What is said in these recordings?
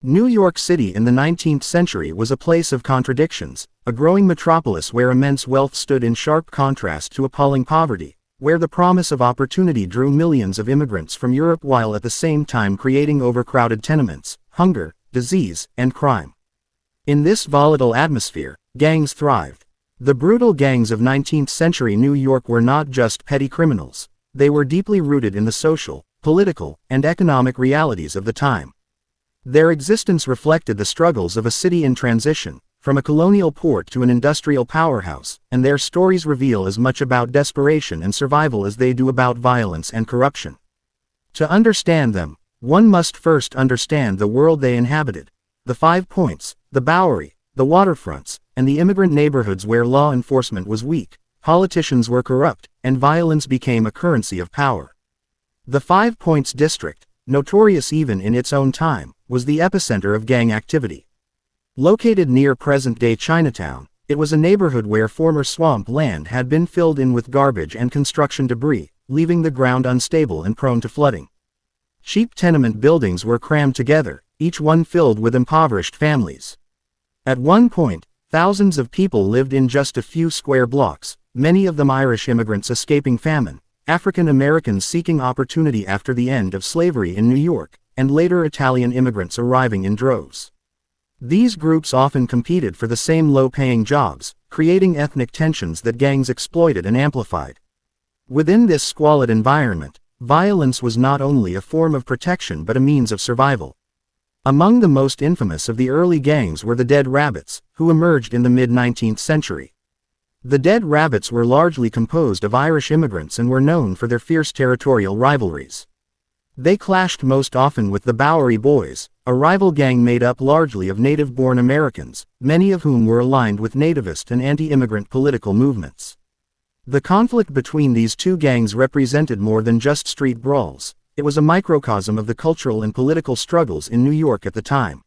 New York City in the 19th century was a place of contradictions, a growing metropolis where immense wealth stood in sharp contrast to appalling poverty, where the promise of opportunity drew millions of immigrants from Europe while at the same time creating overcrowded tenements, hunger, disease, and crime. In this volatile atmosphere, gangs thrived. The brutal gangs of 19th-century New York were not just petty criminals, they were deeply rooted in the social, political, and economic realities of the time. Their existence reflected the struggles of a city in transition, from a colonial port to an industrial powerhouse, and their stories reveal as much about desperation and survival as they do about violence and corruption. To understand them, one must first understand the world they inhabited: the 5 Points, the Bowery, the waterfronts, and the immigrant neighborhoods where law enforcement was weak, politicians were corrupt, and violence became a currency of power. The 5 Points district, notorious even in its own time, was the epicenter of gang activity. Located near present-day Chinatown, it was a neighborhood where former swamp land had been filled in with garbage and construction debris, leaving the ground unstable and prone to flooding. Cheap tenement buildings were crammed together, each one filled with impoverished families. At one point, thousands of people lived in just a few square blocks, many of them Irish immigrants escaping famine, African Americans seeking opportunity after the end of slavery in New York, and later Italian immigrants arriving in droves. These groups often competed for the same low-paying jobs, creating ethnic tensions that gangs exploited and amplified. Within this squalid environment, violence was not only a form of protection but a means of survival. Among the most infamous of the early gangs were the Dead Rabbits, who emerged in the mid-19th century. The Dead Rabbits were largely composed of Irish immigrants and were known for their fierce territorial rivalries. They clashed most often with the Bowery Boys, a rival gang made up largely of native-born Americans, many of whom were aligned with nativist and anti-immigrant political movements. The conflict between these two gangs represented more than just street brawls. It was a microcosm of the cultural and political struggles in New York at the time.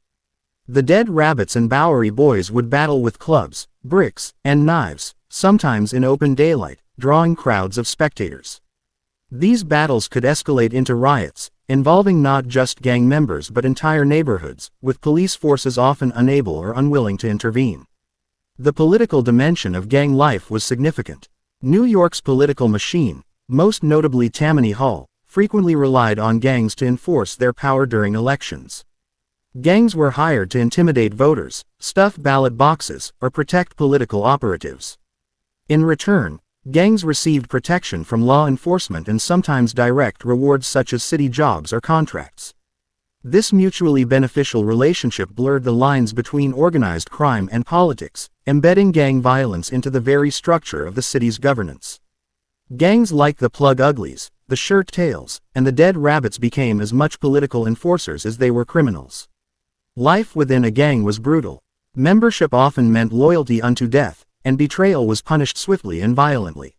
The Dead Rabbits and Bowery Boys would battle with clubs, bricks, and knives, sometimes in open daylight, drawing crowds of spectators. These battles could escalate into riots, involving not just gang members but entire neighborhoods, with police forces often unable or unwilling to intervene. The political dimension of gang life was significant. New York's political machine, most notably Tammany Hall, frequently relied on gangs to enforce their power during elections. Gangs were hired to intimidate voters, stuff ballot boxes, or protect political operatives. In return, gangs received protection from law enforcement and sometimes direct rewards such as city jobs or contracts. This mutually beneficial relationship blurred the lines between organized crime and politics, embedding gang violence into the very structure of the city's governance. Gangs like the Plug Uglies, the Shirt Tails, and the Dead Rabbits became as much political enforcers as they were criminals. Life within a gang was brutal. Membership often meant loyalty unto death, and betrayal was punished swiftly and violently.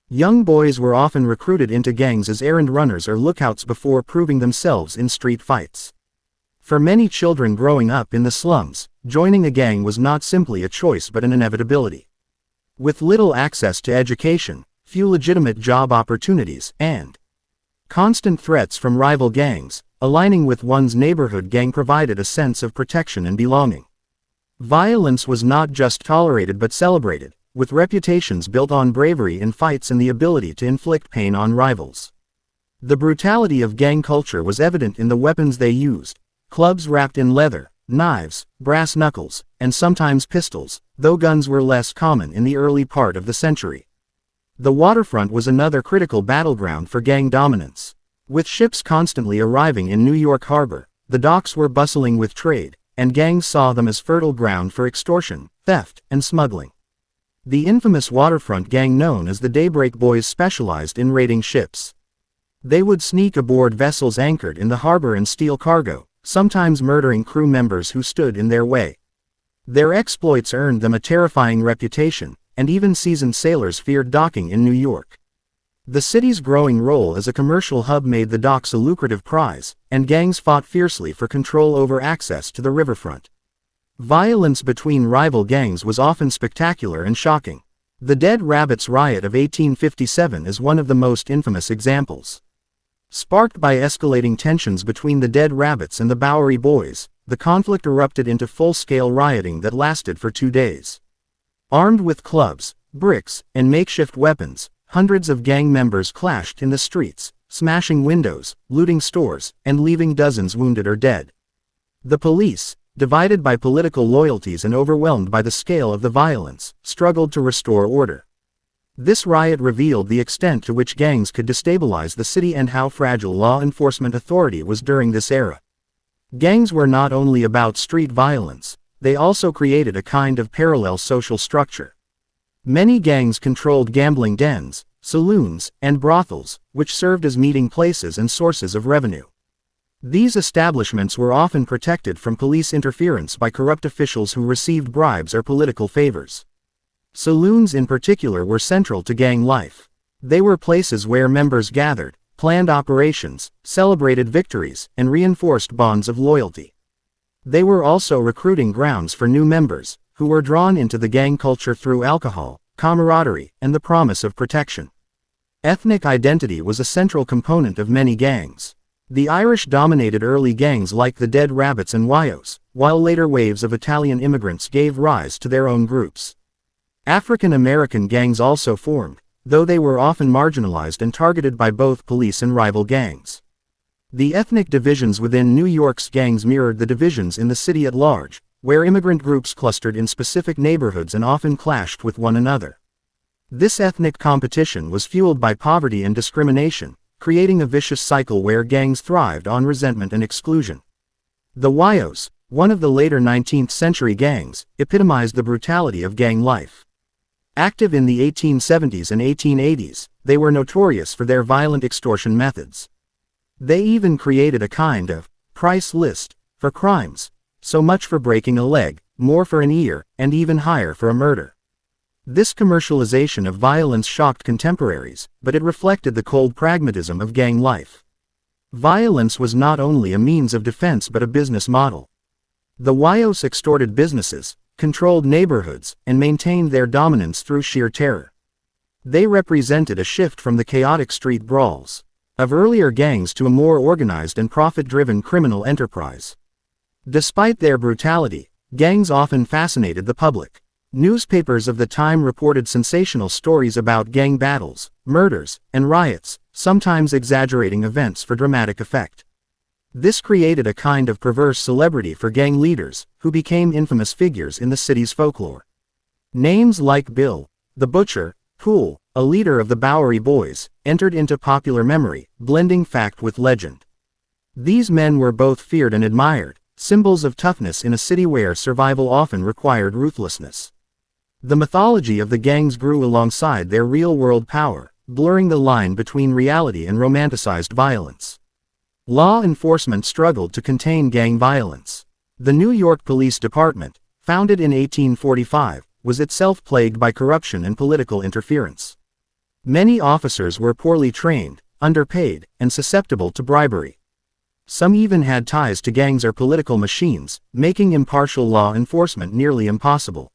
Young boys were often recruited into gangs as errand runners or lookouts before proving themselves in street fights. For many children growing up in the slums, joining a gang was not simply a choice but an inevitability. With little access to education, few legitimate job opportunities, and constant threats from rival gangs, aligning with one's neighborhood gang provided a sense of protection and belonging. Violence was not just tolerated but celebrated, with reputations built on bravery in fights and the ability to inflict pain on rivals. The brutality of gang culture was evident in the weapons they used: clubs wrapped in leather, knives, brass knuckles, and sometimes pistols, though guns were less common in the early part of the century. The waterfront was another critical battleground for gang dominance. With ships constantly arriving in New York Harbor, the docks were bustling with trade, and gangs saw them as fertile ground for extortion, theft, and smuggling. The infamous waterfront gang known as the Daybreak Boys specialized in raiding ships. They would sneak aboard vessels anchored in the harbor and steal cargo, sometimes murdering crew members who stood in their way. Their exploits earned them a terrifying reputation, and even seasoned sailors feared docking in New York. The city's growing role as a commercial hub made the docks a lucrative prize, and gangs fought fiercely for control over access to the riverfront. Violence between rival gangs was often spectacular and shocking. The Dead Rabbits riot of 1857 is one of the most infamous examples. Sparked by escalating tensions between the Dead Rabbits and the Bowery Boys, the conflict erupted into full-scale rioting that lasted for 2 days. Armed with clubs, bricks, and makeshift weapons, hundreds of gang members clashed in the streets, smashing windows, looting stores, and leaving dozens wounded or dead. The police, divided by political loyalties and overwhelmed by the scale of the violence, struggled to restore order. This riot revealed the extent to which gangs could destabilize the city and how fragile law enforcement authority was during this era. Gangs were not only about street violence, they also created a kind of parallel social structure. Many gangs controlled gambling dens, saloons, and brothels, which served as meeting places and sources of revenue. These establishments were often protected from police interference by corrupt officials who received bribes or political favors. Saloons in particular were central to gang life. They were places where members gathered, planned operations, celebrated victories, and reinforced bonds of loyalty. They were also recruiting grounds for new members, who were drawn into the gang culture through alcohol, camaraderie, and the promise of protection. Ethnic identity was a central component of many gangs. The Irish dominated early gangs like the Dead Rabbits and Wyos, while later waves of Italian immigrants gave rise to their own groups. African American gangs also formed, though they were often marginalized and targeted by both police and rival gangs. The ethnic divisions within New York's gangs mirrored the divisions in the city at large, where immigrant groups clustered in specific neighborhoods and often clashed with one another. This ethnic competition was fueled by poverty and discrimination, creating a vicious cycle where gangs thrived on resentment and exclusion. The Wyos, one of the later 19th century gangs, epitomized the brutality of gang life. Active in the 1870s and 1880s, they were notorious for their violent extortion methods. They even created a kind of price list for crimes, so much for breaking a leg, more for an ear, and even higher for a murder. This commercialization of violence shocked contemporaries, but it reflected the cold pragmatism of gang life. Violence was not only a means of defense but a business model. The Wyos extorted businesses, controlled neighborhoods, and maintained their dominance through sheer terror. They represented a shift from the chaotic street brawls of earlier gangs to a more organized and profit-driven criminal enterprise. Despite their brutality, gangs often fascinated the public. Newspapers of the time reported sensational stories about gang battles, murders, and riots, sometimes exaggerating events for dramatic effect. This created a kind of perverse celebrity for gang leaders, who became infamous figures in the city's folklore. Names like Bill, the Butcher, Poole, a leader of the Bowery Boys, entered into popular memory, blending fact with legend. These men were both feared and admired, symbols of toughness in a city where survival often required ruthlessness. The mythology of the gangs grew alongside their real-world power, blurring the line between reality and romanticized violence. Law enforcement struggled to contain gang violence. The New York Police Department, founded in 1845, was itself plagued by corruption and political interference. Many officers were poorly trained, underpaid, and susceptible to bribery. Some even had ties to gangs or political machines, making impartial law enforcement nearly impossible.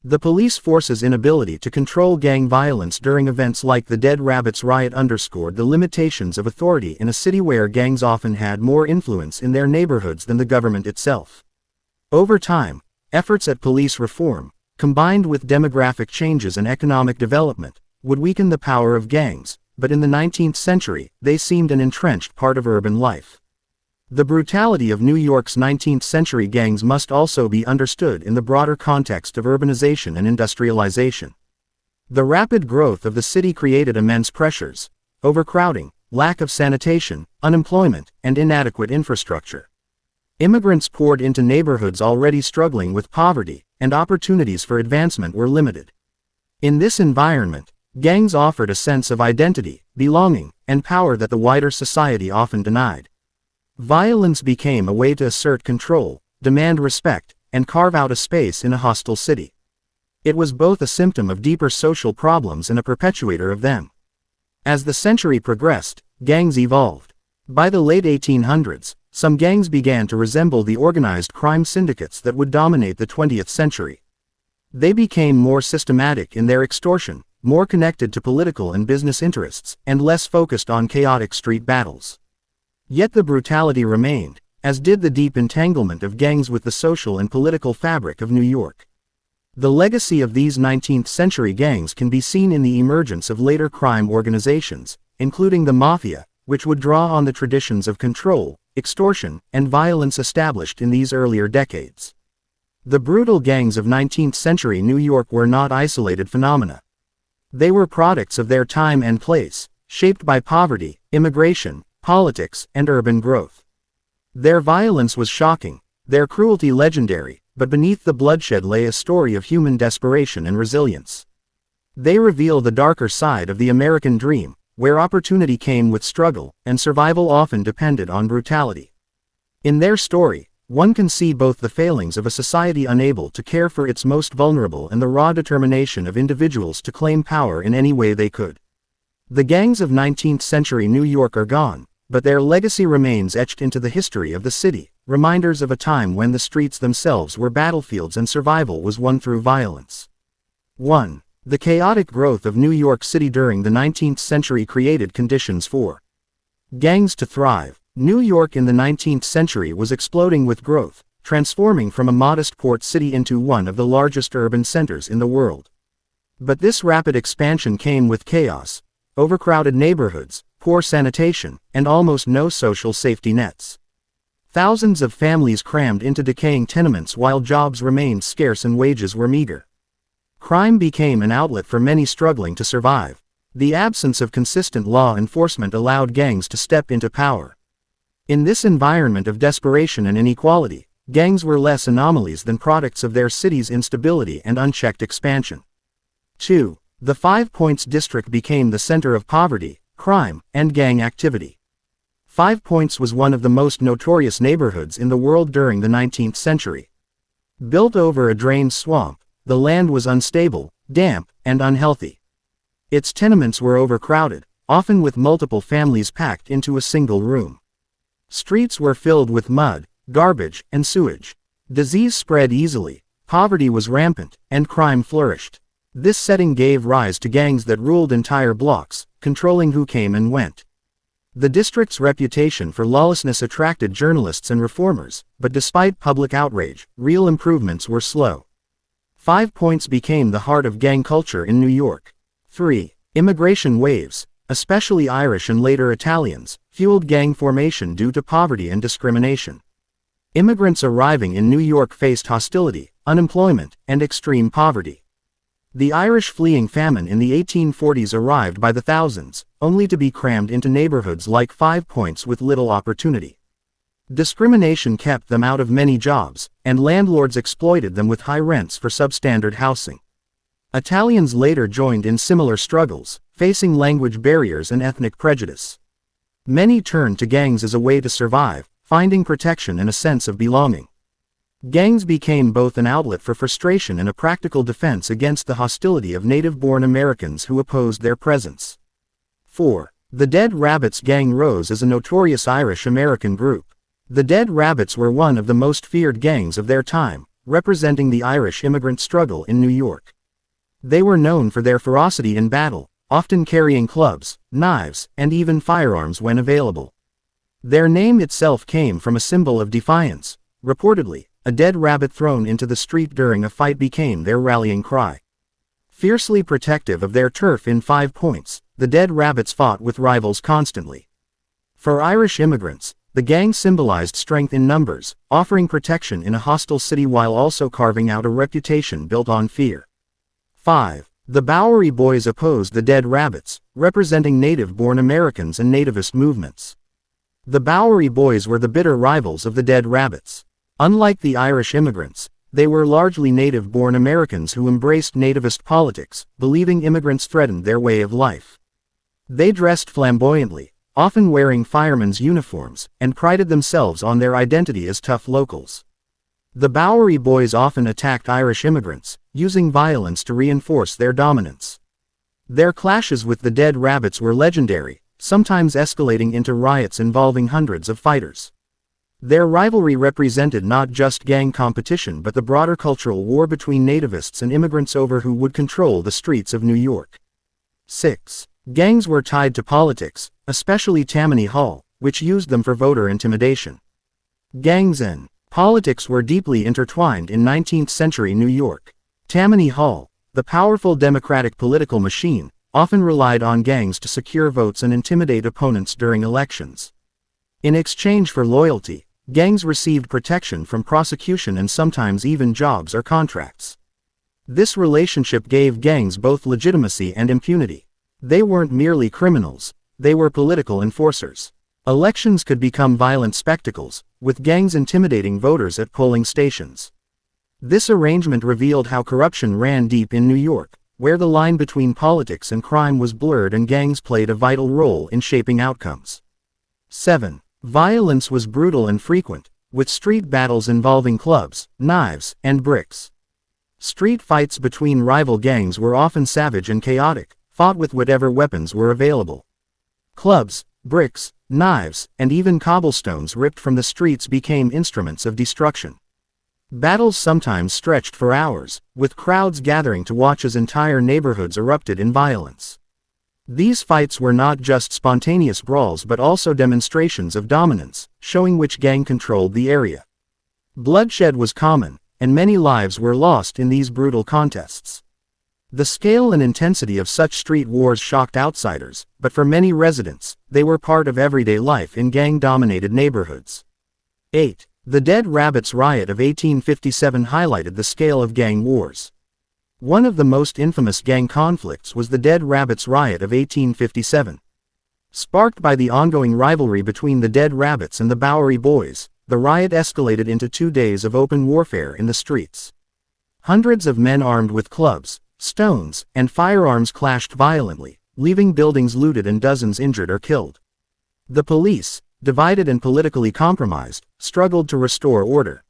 The police force's inability to control gang violence during events like the Dead Rabbits riot underscored the limitations of authority in a city where gangs often had more influence in their neighborhoods than the government itself. Over time, efforts at police reform, combined with demographic changes and economic development, would weaken the power of gangs, but in the 19th century, they seemed an entrenched part of urban life. The brutality of New York's 19th-century gangs must also be understood in the broader context of urbanization and industrialization. The rapid growth of the city created immense pressures: overcrowding, lack of sanitation, unemployment, and inadequate infrastructure. Immigrants poured into neighborhoods already struggling with poverty, and opportunities for advancement were limited. In this environment, gangs offered a sense of identity, belonging, and power that the wider society often denied. Violence became a way to assert control, demand respect, and carve out a space in a hostile city. It was both a symptom of deeper social problems and a perpetuator of them. As the century progressed, gangs evolved. By the late 1800s, some gangs began to resemble the organized crime syndicates that would dominate the 20th century. They became more systematic in their extortion, more connected to political and business interests, and less focused on chaotic street battles. Yet the brutality remained, as did the deep entanglement of gangs with the social and political fabric of New York. The legacy of these 19th-century gangs can be seen in the emergence of later crime organizations, including the Mafia, which would draw on the traditions of control, extortion, and violence established in these earlier decades. The brutal gangs of 19th-century New York were not isolated phenomena. They were products of their time and place, shaped by poverty, immigration, politics, and urban growth. Their violence was shocking, their cruelty legendary, but beneath the bloodshed lay a story of human desperation and resilience. They reveal the darker side of the American dream, where opportunity came with struggle, and survival often depended on brutality. In their story, one can see both the failings of a society unable to care for its most vulnerable and the raw determination of individuals to claim power in any way they could. The gangs of 19th-century New York are gone, but their legacy remains etched into the history of the city, reminders of a time when the streets themselves were battlefields and survival was won through violence. 1. The chaotic growth of New York City during the 19th century created conditions for gangs to thrive. New York in the 19th century was exploding with growth, transforming from a modest port city into one of the largest urban centers in the world. But this rapid expansion came with chaos, overcrowded neighborhoods, poor sanitation, and almost no social safety nets. Thousands of families crammed into decaying tenements while jobs remained scarce and wages were meager. Crime became an outlet for many struggling to survive. The absence of consistent law enforcement allowed gangs to step into power. In this environment of desperation and inequality, gangs were less anomalies than products of their city's instability and unchecked expansion. 2. The Five Points district became the center of poverty, crime, and gang activity. Five Points was one of the most notorious neighborhoods in the world during the 19th century. Built over a drained swamp, the land was unstable, damp, and unhealthy. Its tenements were overcrowded, often with multiple families packed into a single room. Streets were filled with mud, garbage, and sewage. Disease spread easily, poverty was rampant, and crime flourished. This setting gave rise to gangs that ruled entire blocks, controlling who came and went. The district's reputation for lawlessness attracted journalists and reformers, but despite public outrage, real improvements were slow. 5 Points became the heart of gang culture in New York. 3. Immigration waves, especially Irish and later Italians, fueled gang formation due to poverty and discrimination. Immigrants arriving in New York faced hostility, unemployment, and extreme poverty. The Irish fleeing famine in the 1840s arrived by the thousands, only to be crammed into neighborhoods like 5 Points with little opportunity. Discrimination kept them out of many jobs, and landlords exploited them with high rents for substandard housing. Italians later joined in similar struggles, facing language barriers and ethnic prejudice. Many turned to gangs as a way to survive, finding protection and a sense of belonging. Gangs became both an outlet for frustration and a practical defense against the hostility of native-born Americans who opposed their presence. 4. The Dead Rabbits gang rose as a notorious Irish-American group. The Dead Rabbits were one of the most feared gangs of their time, representing the Irish immigrant struggle in New York. They were known for their ferocity in battle, often carrying clubs, knives, and even firearms when available. Their name itself came from a symbol of defiance. Reportedly, a dead rabbit thrown into the street during a fight became their rallying cry. Fiercely protective of their turf in 5 Points, the Dead Rabbits fought with rivals constantly. For Irish immigrants, the gang symbolized strength in numbers, offering protection in a hostile city while also carving out a reputation built on fear. 5. The Bowery Boys opposed the Dead Rabbits, representing native-born Americans and nativist movements. The Bowery Boys were the bitter rivals of the Dead Rabbits. Unlike the Irish immigrants, they were largely native-born Americans who embraced nativist politics, believing immigrants threatened their way of life. They dressed flamboyantly, often wearing firemen's uniforms, and prided themselves on their identity as tough locals. The Bowery Boys often attacked Irish immigrants, using violence to reinforce their dominance. Their clashes with the Dead Rabbits were legendary, sometimes escalating into riots involving hundreds of fighters. Their rivalry represented not just gang competition but the broader cultural war between nativists and immigrants over who would control the streets of New York. 6. Gangs were tied to politics, especially Tammany Hall, which used them for voter intimidation. Gangs and politics were deeply intertwined in 19th-century New York. Tammany Hall, the powerful Democratic political machine, often relied on gangs to secure votes and intimidate opponents during elections. In exchange for loyalty, gangs received protection from prosecution and sometimes even jobs or contracts. This relationship gave gangs both legitimacy and impunity. They weren't merely criminals, they were political enforcers. Elections could become violent spectacles, with gangs intimidating voters at polling stations. This arrangement revealed how corruption ran deep in New York, where the line between politics and crime was blurred and gangs played a vital role in shaping outcomes. 7. Violence was brutal and frequent, with street battles involving clubs, knives, and bricks. Street fights between rival gangs were often savage and chaotic, fought with whatever weapons were available. Clubs, bricks, knives, and even cobblestones ripped from the streets became instruments of destruction. Battles sometimes stretched for hours, with crowds gathering to watch as entire neighborhoods erupted in violence. These fights were not just spontaneous brawls but also demonstrations of dominance, showing which gang controlled the area. Bloodshed was common, and many lives were lost in these brutal contests. The scale and intensity of such street wars shocked outsiders, but for many residents, they were part of everyday life in gang-dominated neighborhoods. 8. The Dead Rabbits Riot of 1857 highlighted the scale of gang wars. One of the most infamous gang conflicts was the Dead Rabbits Riot of 1857. Sparked by the ongoing rivalry between the Dead Rabbits and the Bowery Boys, the riot escalated into 2 days of open warfare in the streets. Hundreds of men armed with clubs, stones, and firearms clashed violently, leaving buildings looted and dozens injured or killed. The police, divided and politically compromised, struggled to restore order.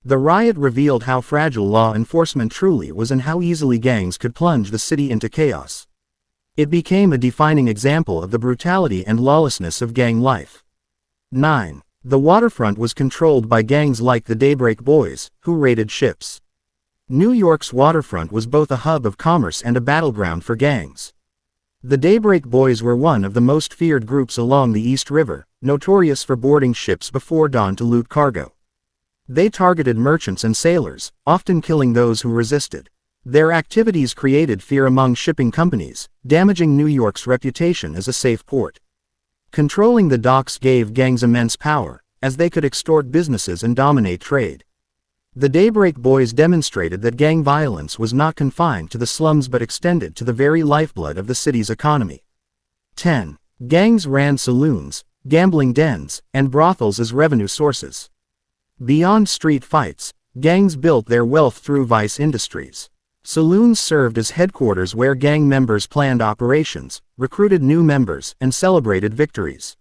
The riot revealed how fragile law enforcement truly was and how easily gangs could plunge the city into chaos. It became a defining example of the brutality and lawlessness of gang life. 9. The waterfront was controlled by gangs like the Daybreak Boys, who raided ships. New York's waterfront was both a hub of commerce and a battleground for gangs. The Daybreak Boys were one of the most feared groups along the East River, notorious for boarding ships before dawn to loot cargo. They targeted merchants and sailors, often killing those who resisted. Their activities created fear among shipping companies, damaging New York's reputation as a safe port. Controlling the docks gave gangs immense power, as they could extort businesses and dominate trade. The Daybreak Boys demonstrated that gang violence was not confined to the slums but extended to the very lifeblood of the city's economy. 10. Gangs ran saloons, gambling dens, and brothels as revenue sources. Beyond street fights, gangs built their wealth through vice industries. Saloons served as headquarters where gang members planned operations, recruited new members, and celebrated victories.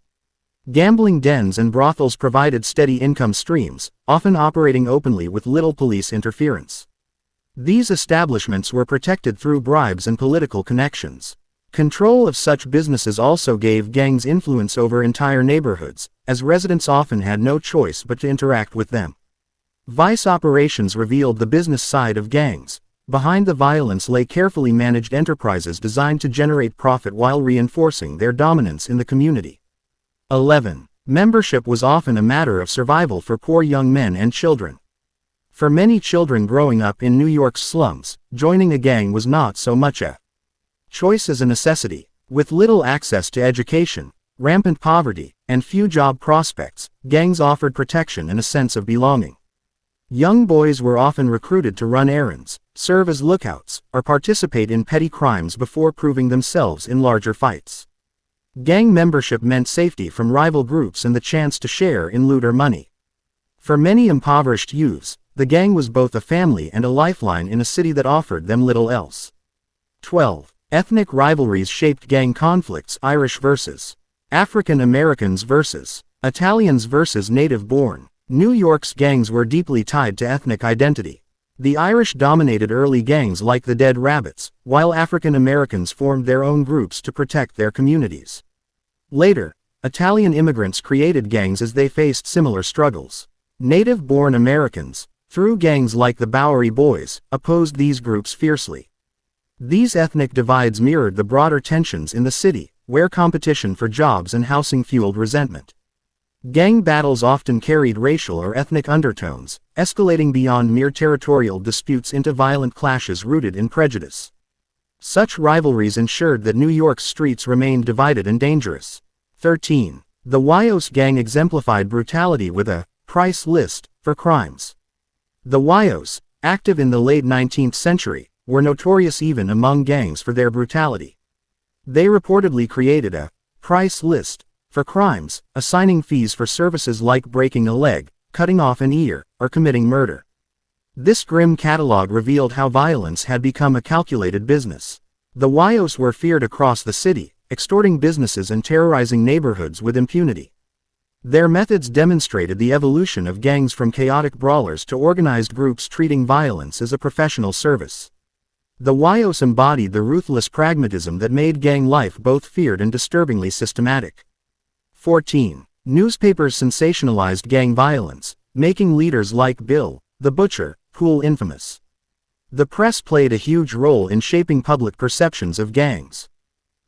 Gambling dens and brothels provided steady income streams, often operating openly with little police interference. These establishments were protected through bribes and political connections. Control of such businesses also gave gangs influence over entire neighborhoods, as residents often had no choice but to interact with them. Vice operations revealed the business side of gangs. Behind the violence lay carefully managed enterprises designed to generate profit while reinforcing their dominance in the community. 11. Membership was often a matter of survival for poor young men and children. For many children growing up in New York's slums, joining a gang was not so much a choice as a necessity. With little access to education, rampant poverty, and few job prospects, gangs offered protection and a sense of belonging. Young boys were often recruited to run errands, serve as lookouts, or participate in petty crimes before proving themselves in larger fights. Gang membership meant safety from rival groups and the chance to share in loot or money. For many impoverished youths, the gang was both a family and a lifeline in a city that offered them little else. 12. Ethnic rivalries shaped gang conflicts. Irish versus African Americans versus Italians versus native-born. New York's gangs were deeply tied to ethnic identity. The Irish dominated early gangs like the Dead Rabbits, while African Americans formed their own groups to protect their communities. Later, Italian immigrants created gangs as they faced similar struggles. Native-born Americans, through gangs like the Bowery Boys, opposed these groups fiercely. These ethnic divides mirrored the broader tensions in the city, where competition for jobs and housing fueled resentment. Gang battles often carried racial or ethnic undertones, escalating beyond mere territorial disputes into violent clashes rooted in prejudice. Such rivalries ensured that New York's streets remained divided and dangerous. 13. The Wyos gang exemplified brutality with a price list for crimes. The Wyos, active in the late 19th century, were notorious even among gangs for their brutality. They reportedly created a price list for crimes, assigning fees for services like breaking a leg, cutting off an ear, or committing murder. This grim catalog revealed how violence had become a calculated business. The Wyos were feared across the city, extorting businesses and terrorizing neighborhoods with impunity. Their methods demonstrated the evolution of gangs from chaotic brawlers to organized groups treating violence as a professional service. The Wyos embodied the ruthless pragmatism that made gang life both feared and disturbingly systematic. 14. Newspapers sensationalized gang violence, making leaders like Bill, the Butcher, Poole infamous. The press played a huge role in shaping public perceptions of gangs.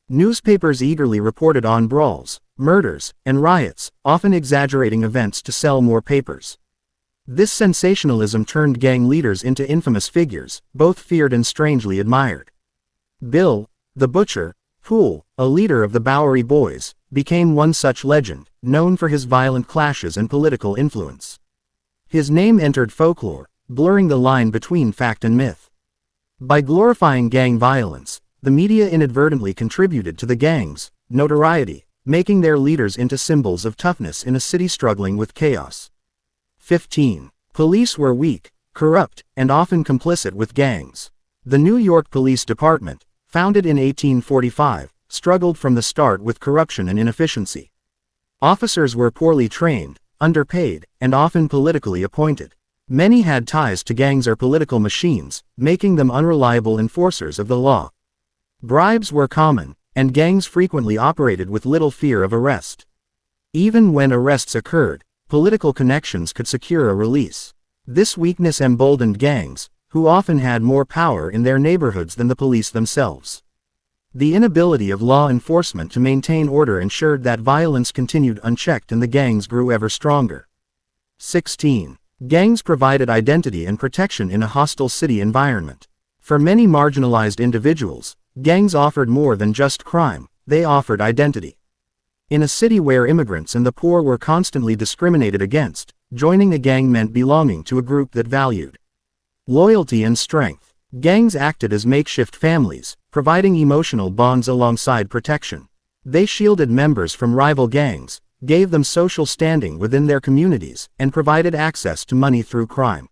Newspapers eagerly reported on brawls, murders, and riots, often exaggerating events to sell more papers. This sensationalism turned gang leaders into infamous figures, both feared and strangely admired. Bill, the Butcher, Poole, a leader of the Bowery Boys, became one such legend, known for his violent clashes and political influence. His name entered folklore, blurring the line between fact and myth. By glorifying gang violence, the media inadvertently contributed to the gangs' notoriety, making their leaders into symbols of toughness in a city struggling with chaos. 15. Police were weak, corrupt, and often complicit with gangs. The New York Police Department, founded in 1845, struggled from the start with corruption and inefficiency. Officers were poorly trained, underpaid, and often politically appointed. Many had ties to gangs or political machines, making them unreliable enforcers of the law. Bribes were common, and gangs frequently operated with little fear of arrest. Even when arrests occurred, political connections could secure a release. This weakness emboldened gangs, who often had more power in their neighborhoods than the police themselves. The inability of law enforcement to maintain order ensured that violence continued unchecked and the gangs grew ever stronger. 16. Gangs provided identity and protection in a hostile city environment. For many marginalized individuals, gangs offered more than just crime, they offered identity. In a city where immigrants and the poor were constantly discriminated against, joining a gang meant belonging to a group that valued loyalty and strength. Gangs acted as makeshift families, providing emotional bonds alongside protection. They shielded members from rival gangs, gave them social standing within their communities, and provided access to money through crime.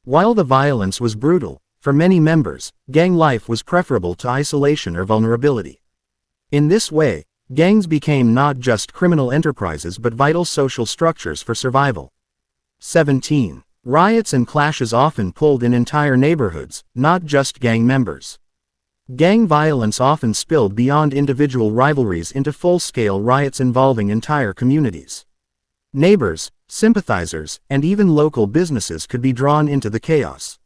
While the violence was brutal, for many members, gang life was preferable to isolation or vulnerability. In this way, gangs became not just criminal enterprises but vital social structures for survival. 17. Riots and clashes often pulled in entire neighborhoods, not just gang members. Gang violence often spilled beyond individual rivalries into full-scale riots involving entire communities. Neighbors, sympathizers, and even local businesses could be drawn into the chaos.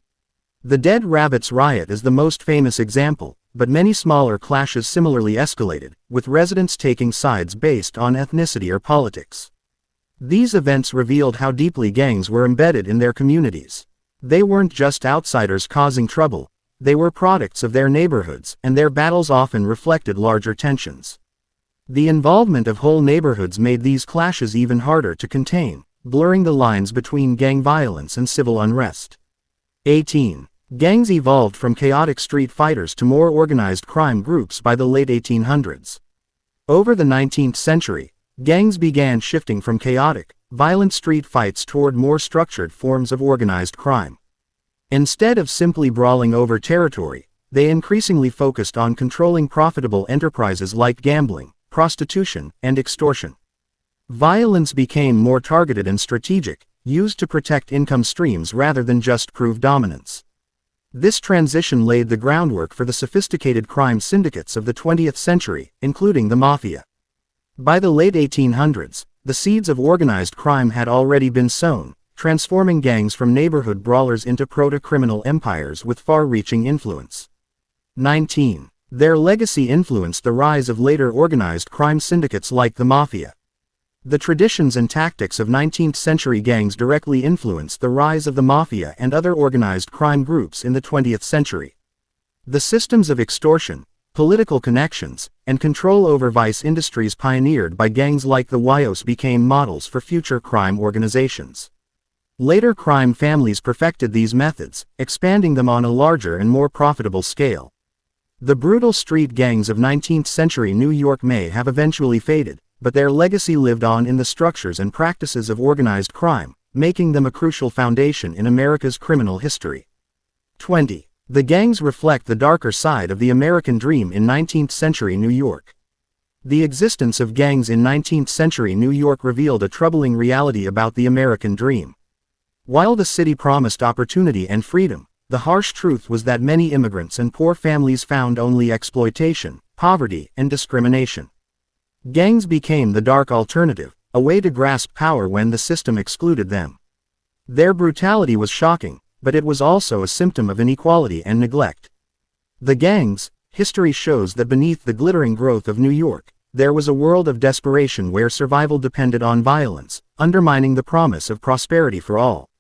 The Dead Rabbits riot is the most famous example, but many smaller clashes similarly escalated, with residents taking sides based on ethnicity or politics. These events revealed how deeply gangs were embedded in their communities. They weren't just outsiders causing trouble, they were products of their neighborhoods, and their battles often reflected larger tensions. The involvement of whole neighborhoods made these clashes even harder to contain, blurring the lines between gang violence and civil unrest. 18. Gangs evolved from chaotic street fighters to more organized crime groups by the late 1800s. Over the 19th century, gangs began shifting from chaotic, violent street fights toward more structured forms of organized crime. Instead of simply brawling over territory, they increasingly focused on controlling profitable enterprises like gambling, prostitution, and extortion. Violence became more targeted and strategic, used to protect income streams rather than just prove dominance. This transition laid the groundwork for the sophisticated crime syndicates of the 20th century, including the mafia. By the late 1800s, the seeds of organized crime had already been sown, transforming gangs from neighborhood brawlers into proto-criminal empires with far-reaching influence. 19. Their legacy influenced the rise of later organized crime syndicates like the Mafia. The traditions and tactics of 19th-century gangs directly influenced the rise of the Mafia and other organized crime groups in the 20th century. The systems of extortion, political connections, and control over vice industries pioneered by gangs like the Yos became models for future crime organizations. Later crime families perfected these methods, expanding them on a larger and more profitable scale. The brutal street gangs of 19th-century New York may have eventually faded, but their legacy lived on in the structures and practices of organized crime, making them a crucial foundation in America's criminal history. 20. The gangs reflect the darker side of the American dream in 19th-century New York. The existence of gangs in 19th-century New York revealed a troubling reality about the American dream. While the city promised opportunity and freedom, the harsh truth was that many immigrants and poor families found only exploitation, poverty, and discrimination. Gangs became the dark alternative, a way to grasp power when the system excluded them. Their brutality was shocking, but it was also a symptom of inequality and neglect. The gangs, history shows that beneath the glittering growth of New York, there was a world of desperation where survival depended on violence, undermining the promise of prosperity for all.